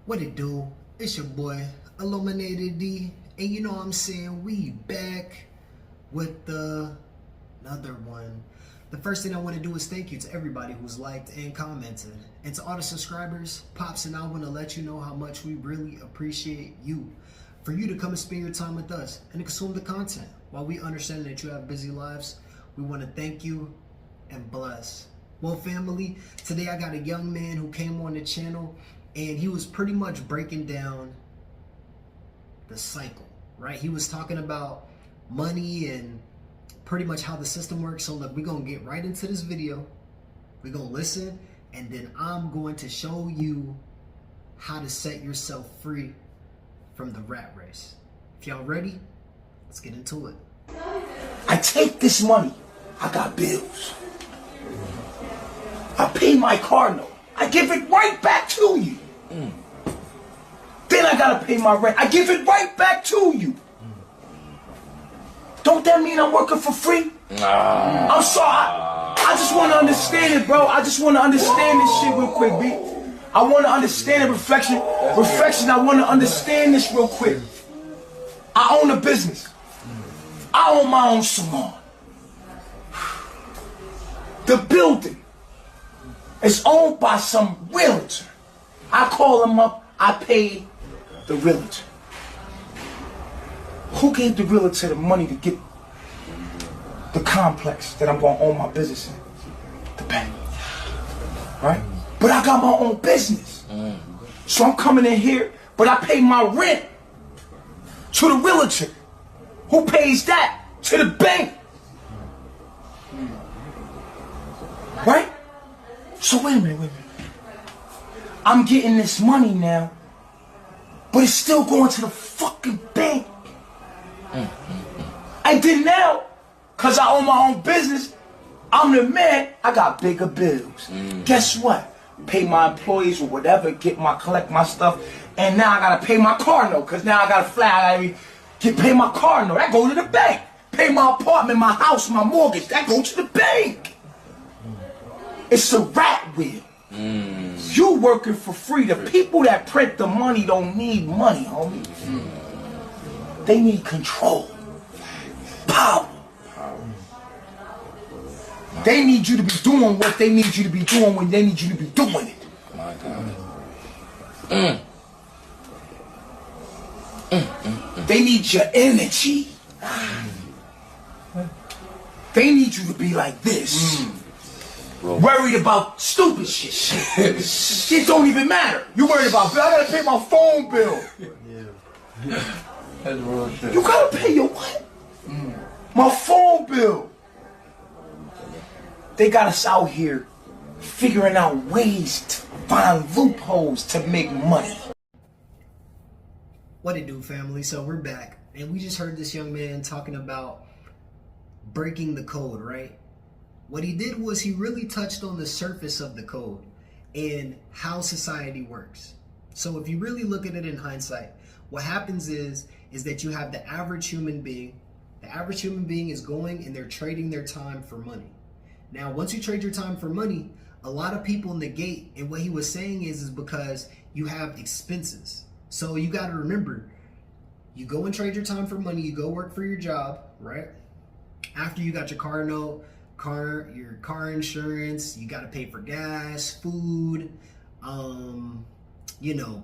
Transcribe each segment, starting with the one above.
What it do? It's your boy, Illuminated D. And you know what I'm saying? We back with another one. The first thing I want to do is thank you to everybody who's liked and commented. And to all the subscribers, Pops and I want to let you know how much we really appreciate you. For you to come and spend your time with us and to consume the content. While we understand that you have busy lives, we want to thank you and bless. Well, family, today I got a young man who came on the channel and he was pretty much breaking down the cycle, right? He was talking about money and pretty much how the system works. So look, we're going to get right into this video. We're going to listen, and then I'm going to show you how to set yourself free from the rat race. If y'all ready, let's get into it. I take this money. I got bills. I pay my car note. I give it right back to you. Then I gotta pay my rent. I give it right back to you. Don't that mean I'm working for free? I'm sorry. I just want to understand it, bro. I just want to understand this shit real quick, B. I want to understand it. Reflection. I want to understand this real quick. I own a business. I own my own salon. The building is owned by some realtor. I call him up. I pay the realtor. Who gave the realtor the money to get the complex that I'm going to own my business in? The bank. Right? But I got my own business. So I'm coming in here, but I pay my rent to the realtor. Who pays that? To the bank. Right? So wait a minute. I'm getting this money now, but it's still going to the fucking bank. And then now, cause I own my own business, I'm the man, I got bigger bills. Guess what? Pay my employees or whatever, collect my stuff, and now I gotta pay my car note, cause now I gotta fly, I gotta pay my car note, that go to the bank. Pay my apartment, my house, my mortgage, that go to the bank. It's a rat wheel. You working for free. The people that print the money don't need money, homie. They need control. Power. They need you to be doing what they need you to be doing when they need you to be doing it. My God. They need your energy. They need you to be like this. Worried about stupid shit. Shit don't even matter. You worried about, I gotta pay my phone bill. Yeah. That's real shit. You gotta pay your what? My phone bill. They got us out here figuring out ways to find loopholes to make money. What it do, family? So we're back, and we just heard this young man talking about breaking the code, right? What he did was he really touched on the surface of the code and how society works. So if you really look at it in hindsight, what happens is that you have the average human being. The average human being is going and they're trading their time for money. Now, once you trade your time for money, a lot of people negate, and what he was saying is because you have expenses. So you got to remember, you go and trade your time for money, you go work for your job, right? After you got your car note, your car insurance, you got to pay for gas, food,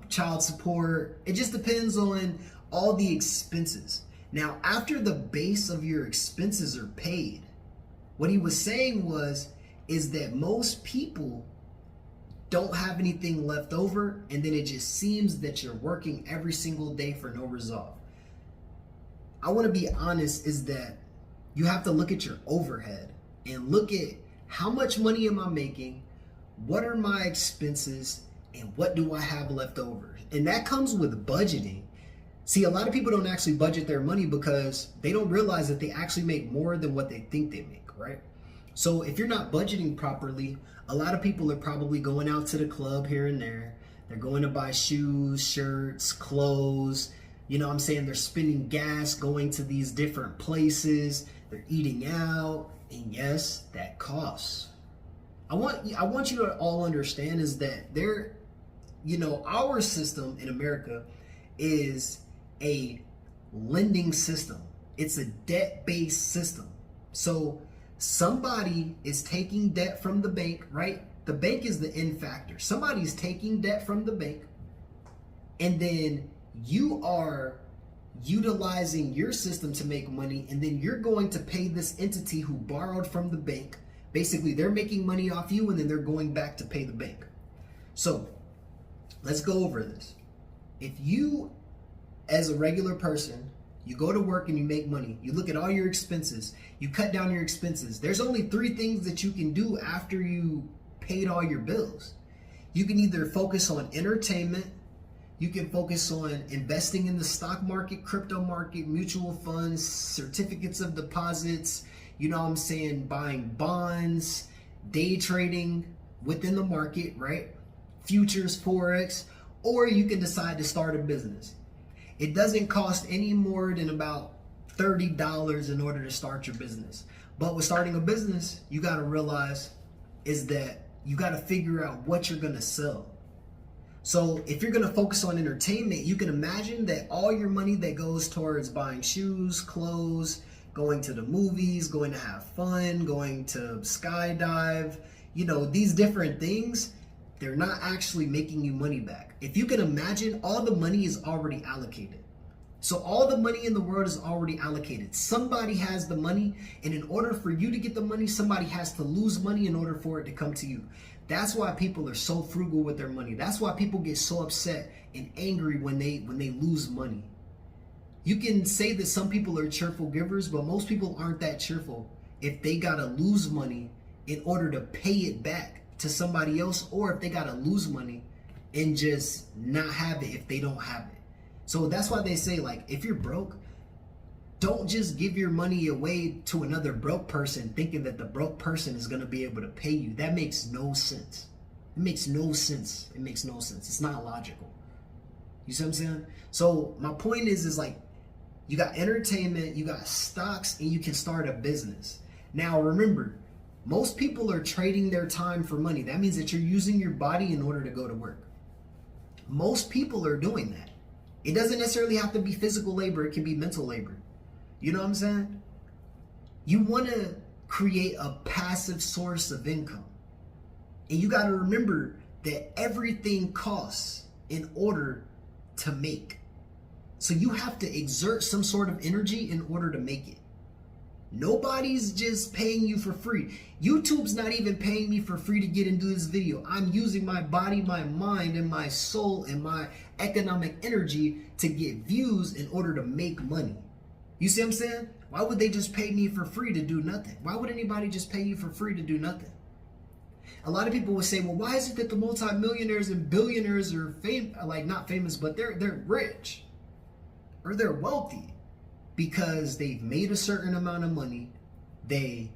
child support. It just depends on all the expenses. Now, after the base of your expenses are paid, what he was saying is that most people don't have anything left over, and then it just seems that you're working every single day for no result. I want to be honest, is that you have to look at your overhead and look at how much money am I making, what are my expenses, and what do I have left over? And that comes with budgeting. See, a lot of people don't actually budget their money because they don't realize that they actually make more than what they think they make, right? So if you're not budgeting properly, a lot of people are probably going out to the club here and there. They're going to buy shoes, shirts, clothes. You know what I'm saying? They're spending gas going to these different places. They're eating out. And yes, that costs. I want you to all understand is that our system in America is a lending system. It's a debt-based system. So somebody is taking debt from the bank, right? The bank is the end factor. Somebody's taking debt from the bank, and then you are utilizing your system to make money, and then you're going to pay this entity who borrowed from the bank. Basically, they're making money off you, and then they're going back to pay the bank. So let's go over this. If you, as a regular person, you go to work and you make money, you look at all your expenses, you cut down your expenses. There's only 3 things that you can do after you paid all your bills. You can either focus on entertainment, you can focus on investing in the stock market, crypto market, mutual funds, certificates of deposits, buying bonds, day trading within the market, right? Futures, Forex, or you can decide to start a business. It doesn't cost any more than about $30 in order to start your business. But with starting a business, you got to realize is that you got to figure out what you're going to sell. So if you're going to focus on entertainment, you can imagine that all your money that goes towards buying shoes, clothes, going to the movies, going to have fun, going to skydive, these different things, they're not actually making you money back. If you can imagine, all the money is already allocated. So all the money in the world is already allocated. Somebody has the money, and in order for you to get the money, somebody has to lose money in order for it to come to you. That's why people are so frugal with their money. That's why people get so upset and angry when they lose money. You can say that some people are cheerful givers, but most people aren't that cheerful if they gotta lose money in order to pay it back to somebody else, or if they gotta lose money and just not have it if they don't have it. So that's why they say, like, if you're broke, don't just give your money away to another broke person thinking that the broke person is gonna be able to pay you. That makes no sense. It makes no sense. It makes no sense. It's not logical. You see what I'm saying? So my point is like, you got entertainment, you got stocks, and you can start a business. Now remember, most people are trading their time for money. That means that you're using your body in order to go to work. Most people are doing that. It doesn't necessarily have to be physical labor. It can be mental labor. You know what I'm saying? You want to create a passive source of income. And you got to remember that everything costs in order to make. So you have to exert some sort of energy in order to make it. Nobody's just paying you for free. YouTube's not even paying me for free to get and do this video. I'm using my body, my mind, and my soul and my economic energy to get views in order to make money. You see what I'm saying? Why would they just pay me for free to do nothing? Why would anybody just pay you for free to do nothing? A lot of people would say, well, why is it that the multimillionaires and billionaires are not famous, but they're rich or they're wealthy? Because they've made a certain amount of money, they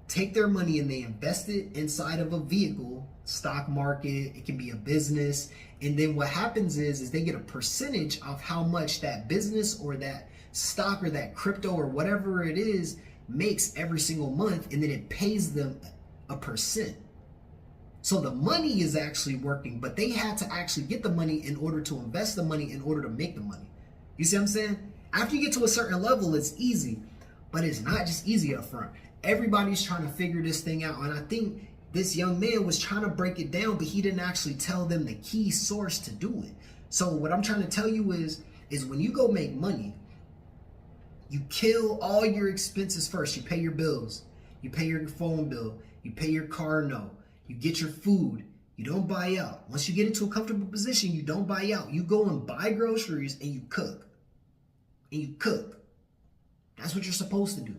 take their money and they invest it inside of a vehicle, stock market, it can be a business, and then what happens is they get a percentage of how much that business or that stock or that crypto or whatever it is makes every single month, and then it pays them a percent. So the money is actually working, but they had to actually get the money in order to invest the money in order to make the money. You see what I'm saying? After you get to a certain level, it's easy, but it's not just easy up front. Everybody's trying to figure this thing out, and I think this young man was trying to break it down, but he didn't actually tell them the key source to do it. So what I'm trying to tell you is when you go make money, you kill all your expenses first. You pay your bills, you pay your phone bill, you pay your car note, you get your food. You don't buy out. Once you get into a comfortable position, you don't buy out. You go and buy groceries and you cook. That's what you're supposed to do.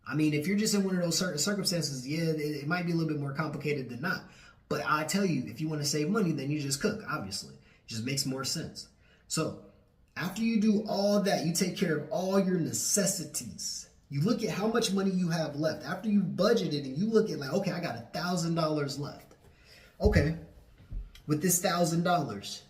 I mean, if you're just in one of those certain circumstances, yeah, it might be a little bit more complicated than not. But I tell you, if you want to save money, then you just cook, obviously. It just makes more sense. So after you do all that, you take care of all your necessities. You look at how much money you have left. After you budgeted and you look at like, okay, I got $1,000 left. Okay, with this $1,000,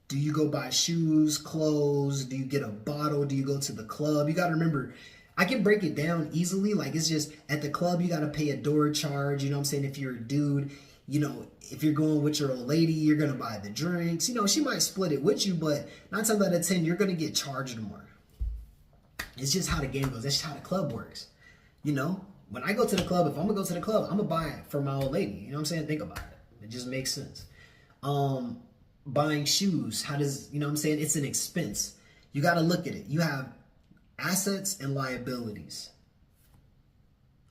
do you go buy shoes, clothes? Do you get a bottle? Do you go to the club? You got to remember, I can break it down easily. Like, it's just at the club, you got to pay a door charge. You know what I'm saying? If you're a dude, if you're going with your old lady, you're going to buy the drinks. She might split it with you, but 9 times out of 10, you're going to get charged more. It's just how the game goes. That's just how the club works. When I go to the club, if I'm going to go to the club, I'm going to buy it for my old lady. You know what I'm saying? Think about it. It just makes sense. Buying shoes, how does, it's an expense. You got to look at it. You have assets and liabilities.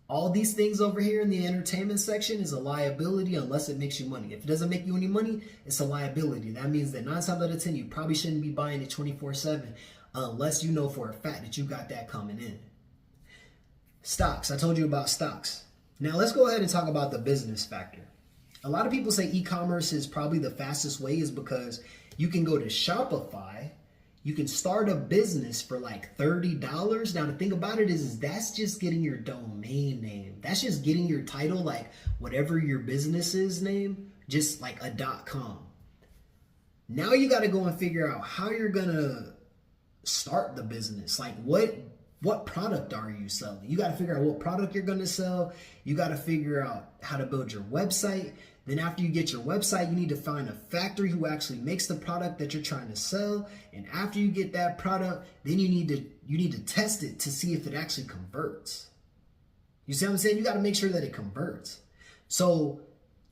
All these things over here in the entertainment section is a liability unless it makes you money. If it doesn't make you any money, it's a liability. That means that 9 times out of 10, you probably shouldn't be buying it 24/7 unless you know for a fact that you got that coming in. Stocks. I told you about stocks. Now let's go ahead and talk about the business factor. A lot of people say e-commerce is probably the fastest way is because you can go to Shopify. You can start a business for like $30. Now the thing about it is that's just getting your domain name. That's just getting your title, like whatever your business's name, just like a .com. Now you got to go and figure out how you're going to start the business. Like what product are you selling? You got to figure out what product you're going to sell. You got to figure out how to build your website. Then after you get your website, you need to find a factory who actually makes the product that you're trying to sell. And after you get that product, then you need to test it to see if it actually converts. You see what I'm saying? You got to make sure that it converts. So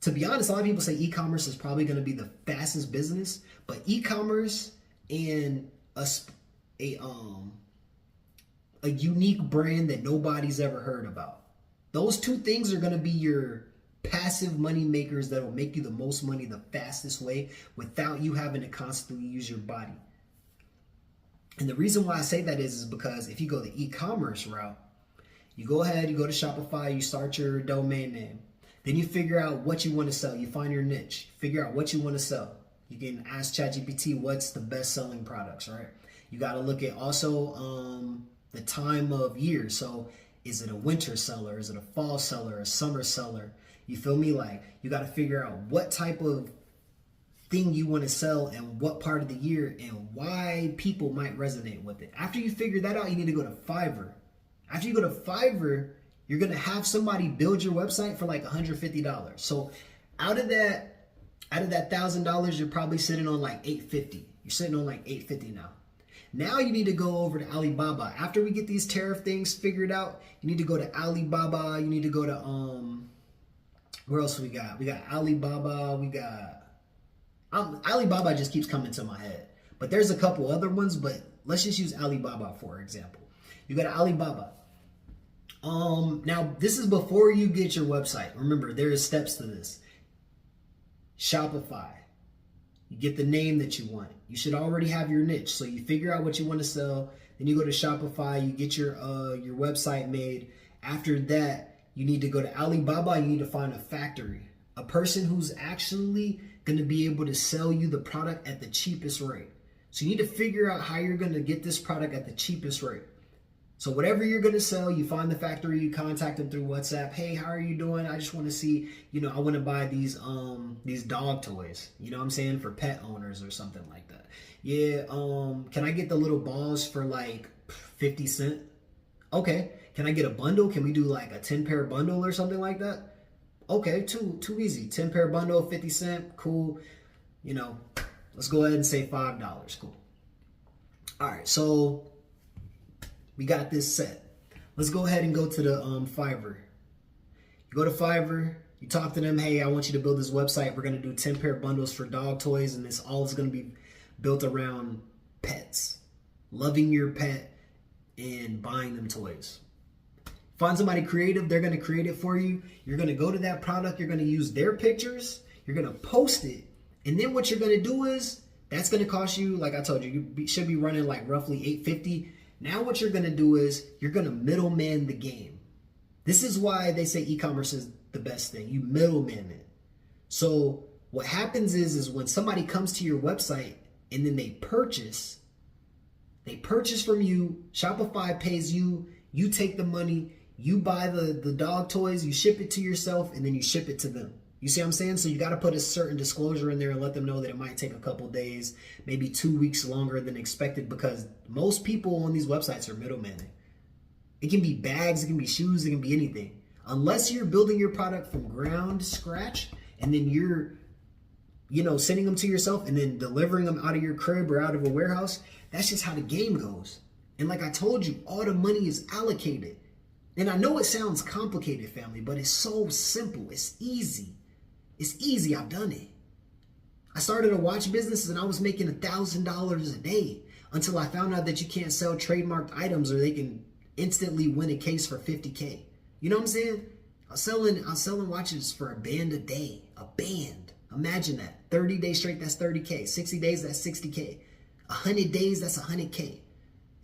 to be honest, a lot of people say e-commerce is probably going to be the fastest business, but e-commerce and a unique brand that nobody's ever heard about. Those two things are going to be your passive money makers that will make you the most money the fastest way without you having to constantly use your body. And the reason why I say that is because if you go the e-commerce route, you go ahead, you go to Shopify, you start your domain name. Then you figure out what you want to sell. You find your niche, figure out what you want to sell. You can ask ChatGPT what's the best selling products, right? You got to look at also the time of year. So is it a winter seller? Is it a fall seller? A summer seller? You feel me? Like you got to figure out what type of thing you want to sell and what part of the year and why people might resonate with it. After you figure that out, you need to go to Fiverr. After you go to Fiverr, you're going to have somebody build your website for like $150. So out of that $1,000, you're probably sitting on like $850. You're sitting on like $850 now. Now you need to go over to Alibaba. After we get these tariff things figured out, you need to go to Alibaba. You need to go to where else we got? We got Alibaba. We got Alibaba just keeps coming to my head. But there's a couple other ones, but let's just use Alibaba for example. You got Alibaba. Now this is before you get your website. Remember, there are steps to this. Shopify. You get the name that you want. You should already have your niche. So you figure out what you want to sell. Then you go to Shopify. You get your website made. After that, you need to go to Alibaba. You need to find a factory. A person who's actually going to be able to sell you the product at the cheapest rate. So you need to figure out how you're going to get this product at the cheapest rate. So whatever you're going to sell, you find the factory, you contact them through WhatsApp. Hey, how are you doing? I just want to see, I want to buy these dog toys, you know what I'm saying, for pet owners or something like that. Yeah, can I get the little balls for like 50 cents? Okay. Can I get a bundle? Can we do like a 10 pair bundle or something like that? Okay, too easy. 10 pair bundle, 50 cents, cool. Let's go ahead and say $5, cool. All right, so we got this set. Let's go ahead and go to the Fiverr. You go to Fiverr, you talk to them, hey, I want you to build this website. We're gonna do 10 pair bundles for dog toys, and this all is gonna be built around pets. Loving your pet and buying them toys. Find somebody creative, they're gonna create it for you. You're gonna go to that product, you're gonna use their pictures, you're gonna post it, and then what you're gonna do is, that's gonna cost you, like I told you, should be running like roughly $850. Now what you're gonna do is, you're gonna middleman the game. This is why they say e-commerce is the best thing. You middleman it. So what happens is when somebody comes to your website and then they purchase from you, Shopify pays you, you take the money, you buy the dog toys, you ship it to yourself, and then you ship it to them. You see what I'm saying? So you got to put a certain disclosure in there and let them know that it might take a couple days, maybe 2 weeks longer than expected, because most people on these websites are middlemen. It can be bags, it can be shoes, it can be anything. Unless you're building your product from ground scratch and then you're, sending them to yourself and then delivering them out of your crib or out of a warehouse. That's just how the game goes. And like I told you, all the money is allocated. And I know it sounds complicated, family, but it's so simple. It's easy. It's easy. I've done it. I started a watch business and I was making $1,000 a day until I found out that you can't sell trademarked items or they can instantly win a case for $50K. You know what I'm saying? I'm selling watches for a band a day. A band. Imagine that. 30 days straight, that's 30K. 60 days, that's 60K. 100 days, that's 100K.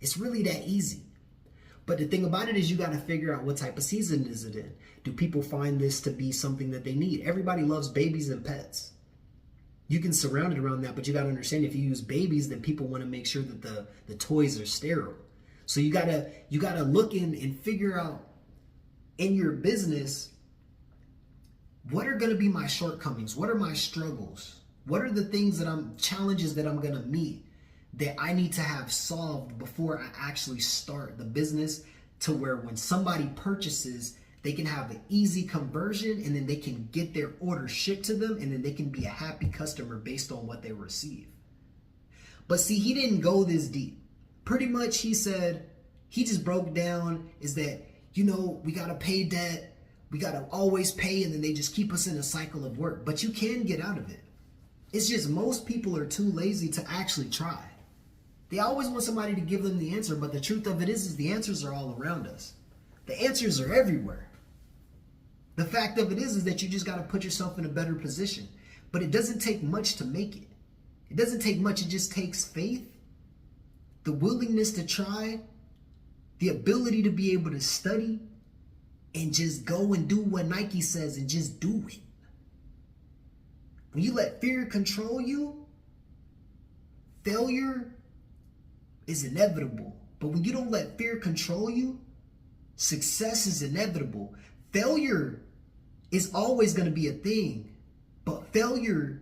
It's really that easy. But the thing about it is you got to figure out what type of season is it in. Do people find this to be something that they need? Everybody loves babies and pets. You can surround it around that, but you got to understand if you use babies, then people want to make sure that the toys are sterile. So you gotta look in and figure out in your business, what are going to be my shortcomings? What are my struggles? What are the things challenges that I'm going to meet that I need to have solved before I actually start the business, to where when somebody purchases, they can have an easy conversion and then they can get their order shipped to them and then they can be a happy customer based on what they receive. But see, he didn't go this deep. Pretty much he just broke down is that, we got to pay debt. We got to always pay, and then they just keep us in a cycle of work. But you can get out of it. It's just most people are too lazy to actually try. They always want somebody to give them the answer, but the truth of it is the answers are all around us. The answers are everywhere. The fact of it is that you just got to put yourself in a better position. But it doesn't take much to make it. It doesn't take much. It just takes faith, the willingness to try, the ability to be able to study, and just go and do what Nike says and just do it. When you let fear control you, failure is inevitable. But when you don't let fear control you, success is inevitable. Failure is always going to be a thing, but failure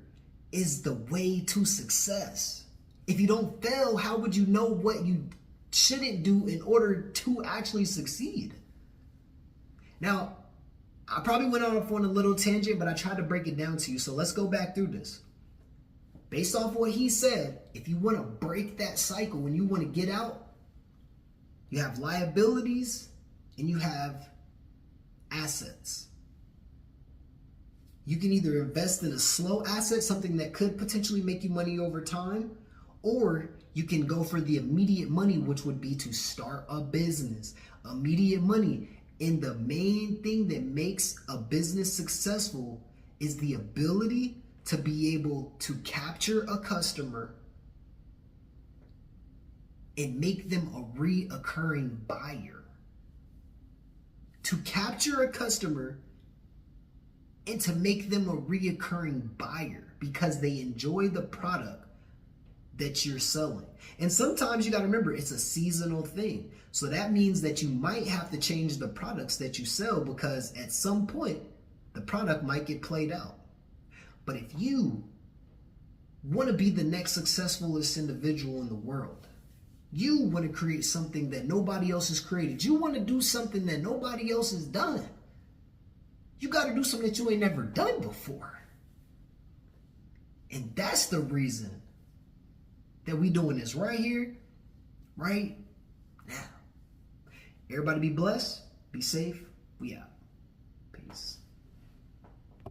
is the way to success. If you don't fail, how would you know what you shouldn't do in order to actually succeed? Now, I probably went off on a little tangent, but I tried to break it down to you. So let's go back through this. Based off what he said, if you want to break that cycle, when you want to get out, you have liabilities and you have assets. You can either invest in a slow asset, something that could potentially make you money over time, or you can go for the immediate money, which would be to start a business. Immediate money. And the main thing that makes a business successful is the ability to be able to capture a customer and make them a reoccurring buyer. To capture a customer and to make them a reoccurring buyer because they enjoy the product that you're selling. And sometimes you got to remember, it's a seasonal thing. So that means that you might have to change the products that you sell because at some point the product might get played out. But if you want to be the next successfulest individual in the world, you want to create something that nobody else has created, you want to do something that nobody else has done, you got to do something that you ain't never done before. And that's the reason that we doing this right here, right now. Everybody be blessed, be safe, we out.